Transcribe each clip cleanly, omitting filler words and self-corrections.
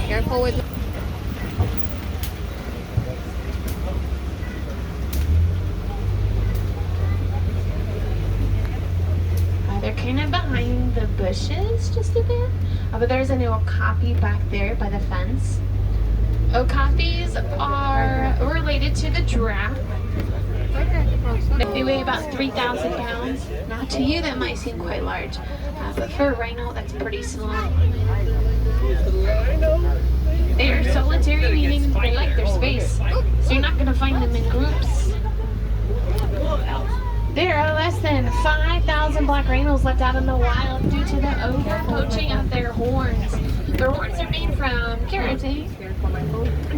Careful with. They're kind of behind the bushes just a bit. But there's an okapi back there by the fence. Okapis are related to the giraffe. They weigh about 3,000 pounds. Now to you that might seem quite large, but for a rhino that's pretty small. They are solitary, meaning they like their space. So you're not going to find them in groups. There are less than 5,000 black rhinos left out in the wild due to the over-poaching of their horns. Their horns are made from keratin.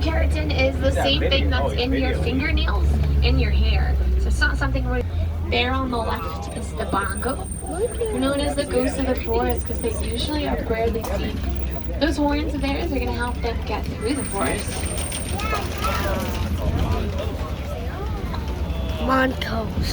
Keratin is the same thing that's in your fingernails and your hair. So it's not something where... There on the left is the bongo. They're known as the ghosts of the forest because they usually are rarely seen. Those horns of theirs are going to help them get through the forest. Montos.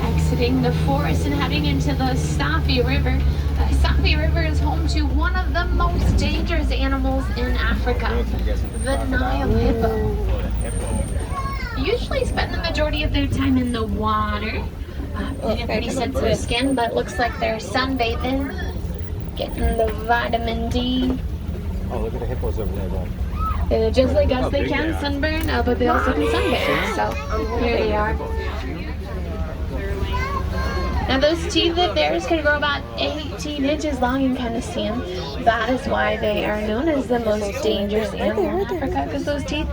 Exiting the forest and heading into the Safi River. Safi River is home to one of the most dangerous animals in Africa, the Nile hippo. Usually spend the majority of their time in the water. They have pretty sensitive skin, but looks like they're sunbathing, getting the vitamin D. Oh, look at the hippos over there, bro. Just like us, they can sunburn, but they also can sunbathe. So here they are. Now those teeth of theirs can grow about 18 inches long and kind of see them. That is why they are known as the most dangerous animal in Africa, because those teeth,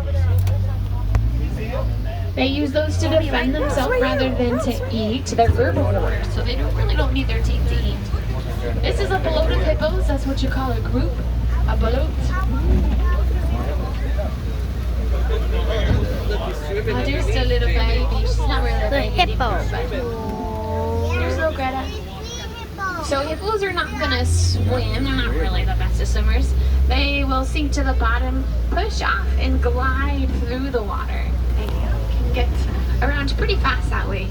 they use those to defend themselves rather than to eat. They're herbivores, so they really don't need their teeth to eat. This is a bloated hippos, that's what you call a group, a bloat. Just a little baby, she's not really a baby anymore, but here's little Greta. So hippos are not gonna swim, they're not really the best of swimmers. They will sink to the bottom, push off, and glide through the water. They can get around pretty fast that way.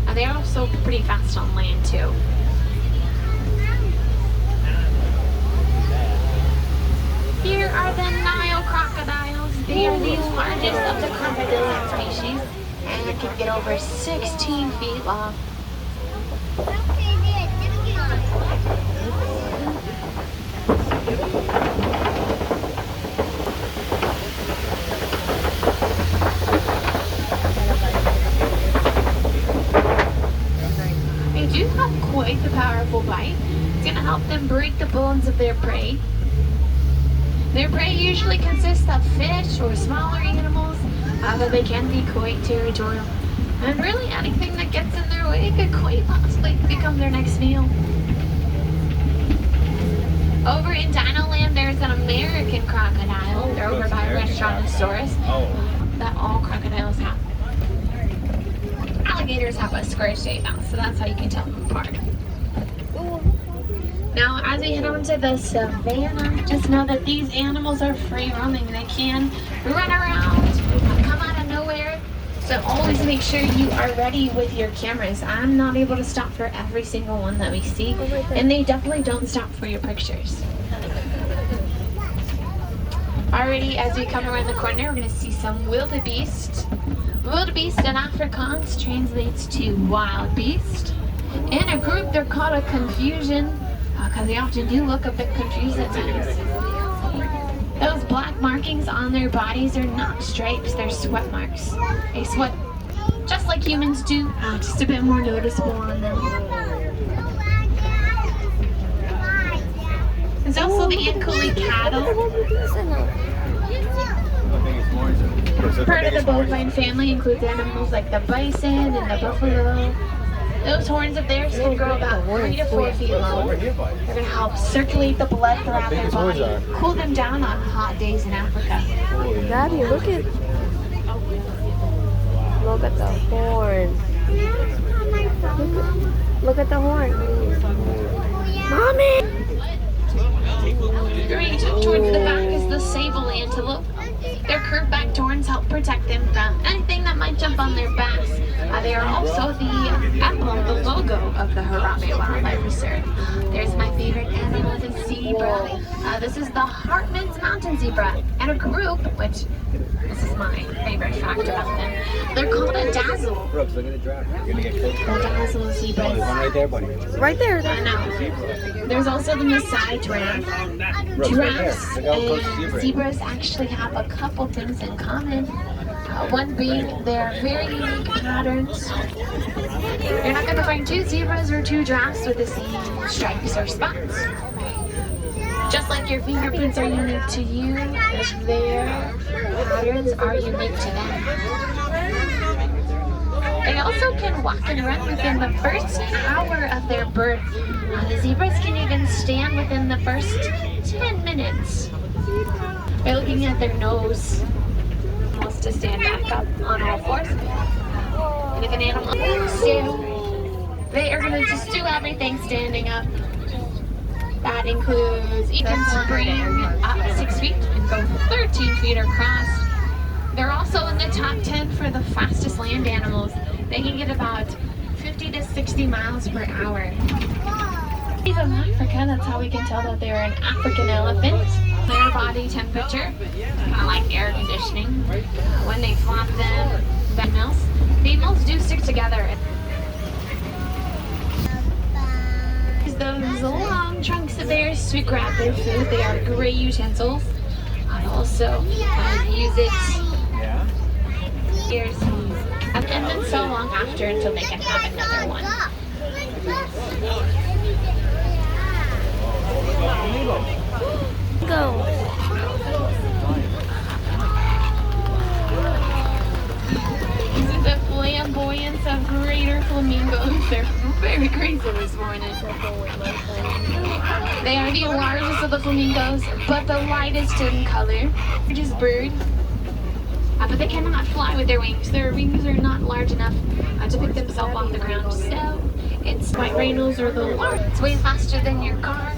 And they're also pretty fast on land too. Here are the Nile crocodiles. They are the largest of the crocodile species and can get over 16 feet long. They do have quite the powerful bite. It's going to help them break the bones of their prey. Their prey usually consists of fish or smaller animals, but they can be quite territorial. And really anything that gets in their way could quite possibly become their next meal. Over in Dinoland, there's an American crocodile. They're over by Restaurantosaurus that all crocodiles have. Alligators have a square shape now, so that's how you can tell them apart. Now, as we head on to the savannah, just know that these animals are free roaming. They can run around, come out of nowhere. So always make sure you are ready with your cameras. I'm not able to stop for every single one that we see, and they definitely don't stop for your pictures. Alrighty, as we come around the corner, we're going to see some wildebeest. Wildebeest in Afrikaans translates to wild beast. In a group, they're called a confusion, because they often do look a bit confused at times. Those black markings on their bodies are not stripes, they're sweat marks. They sweat just like humans do, just a bit more noticeable on them. There's also the Ankole cattle. Part of the bovine family includes animals like the bison and the buffalo. Those horns of theirs can grow about 3 to 4 feet long. They're going to help circulate the blood throughout their body, cool them down on hot days in Africa. Daddy, look at the horn. Look at the horn. Mommy! Great. Towards the back is the sable antelope. Their curved back horns help protect them from anything that might jump on their backs. They are also the emblem, the logo of the Harambe Wildlife Reserve. There's my favorite animal, the zebra. This is the Hartman's Mountain Zebra, and a group, which this is my favorite fact about them. They're called a dazzle. Brooks, look at the giraffe. You're gonna get close. The dazzle Oh, there's zebras. one right there, buddy. Right there. I know. There's also the Maasai giraffe. Brooks, right there. Giraffes Look how close the and zebra is. zebras actually have a couple things in common. One being their very unique patterns. You're not going to find two zebras or two giraffes with the same stripes or spots. Just like your fingerprints are unique to you, their patterns are unique to them. They also can walk and run within the first hour of their birth. The zebras can even stand within the first 10 minutes. By looking at their nose, almost to stand back up on all fours. And if an animal stands, they are going to just do everything standing up. That includes even spring up 6 feet and go 13 feet across. They're also in the top 10 for the fastest land animals. They can get about 50 to 60 miles per hour. From Africa, that's how we can tell that they're an African elephant. Their body temperature, like air conditioning. When they flop them, females do stick together. Those long trunks of theirs to grab their food. They are great utensils. I also use it years and then so long after until they can have another one. Go. This is the flamboyance of greater flamingos. They're very crazy this morning. They are the largest of the flamingos, but the lightest in color. Largest bird. But they cannot fly with their wings. Their wings are not large enough to pick themselves off the ground. So it's white rhinos or the largest. It's way faster than your car.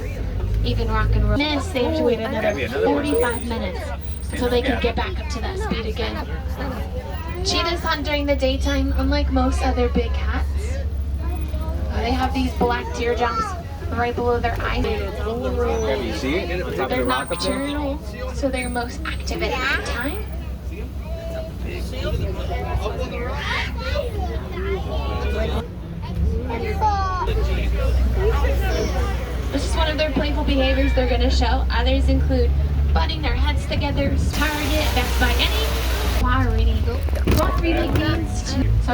Even rock and roll. This, they have to wait another 45 minutes until they can get back up to that speed again. Cheetahs hunt during the daytime, unlike most other big cats. They have these black teardrops right below their eyes. You see it? At the top of They're the rock up there? nocturnal, so they're most active at nighttime. This is one of their playful behaviors they're going to show. Others include butting their heads together, target, best by any. Quarry means to. So